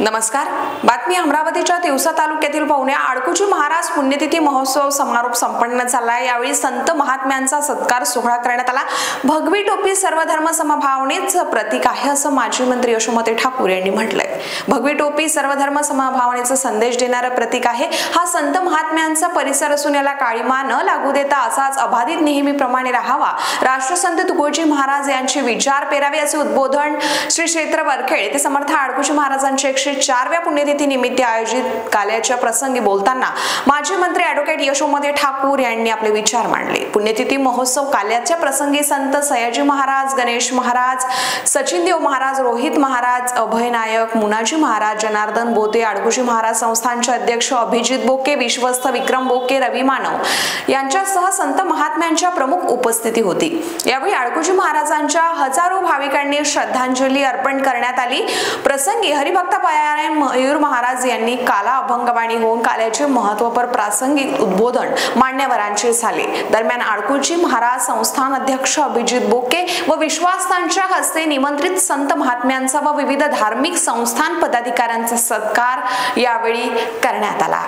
नमस्कार। बातमी अमरावतीच्या तिवसा तालुक्यातील पवन्या आडकुजी महाराज पुण्यतिथी महोत्सव समारोप संपन्न झाला। यावेळी संत महात्म्यांचा सत्कार सोहळा करण्यात आला। भगवी टोपी सर्वधर्म समभावनेचे प्रतीक आहे असं माजी मंत्री यशोमती ठाकूर यांनी म्हटलंय। भगवी टोपी सर्वधर्म समभावनेचा संदेश देणारे प्रतीक आहे। हा संत महात्म्यांचा परिसर असून याला काळीमा न लागू देता असाच अबाधित नेहमीप्रमाणे राहावा। राष्ट्रसंत तुकोजी महाराज यांचे विचार पेरावे असे उद्बोधन श्री क्षेत्र वरखेड ते समर्थ आडकुजी महाराजांचे 104व्या पुण्यतिथी निमित्त आयोजित काल्याच्या प्रसंगी बोलताना माजी मंत्री ॲडव्होकेट यशोमती ठाकूर यांनी आपले विचार मांडले। पुण्यतिथी महोत्सव काल्याच्या प्रसंगी संत सयाजी महाराज, गणेश महाराज, सचिनदेव महाराज, रोहित महाराज, अभय नायक, मुनाजी महाराज, जनार्दन बोते, आडकुजी महाराज संस्थानचे अध्यक्ष अभिजित बोके, विश्वस्त विक्रम बोके, रवी मानव यांच्यासह संत महात्म्यांच्या प्रमुख उपस्थिती होती। यावेळी आडकुजी महाराजांच्या हजारो भाविकांनी श्रद्धांजली अर्पण करण्यात आली। प्रसंगी हरिभक्त मयूर महाराज यांनी काला अभंगवाणी होऊन काल्याचे महत्त्वपर प्रासंगिक उद्बोधन मान्यवरांचे झाले। दरम्यान आडकुजी महाराज संस्थान अध्यक्ष अभिजित बोके व विश्वासांच्या हस्ते निमंत्रित संत महात्म्यांचा व विविध धार्मिक संस्थान पदाधिकाऱ्यांचा सत्कार यावेळी करण्यात आला।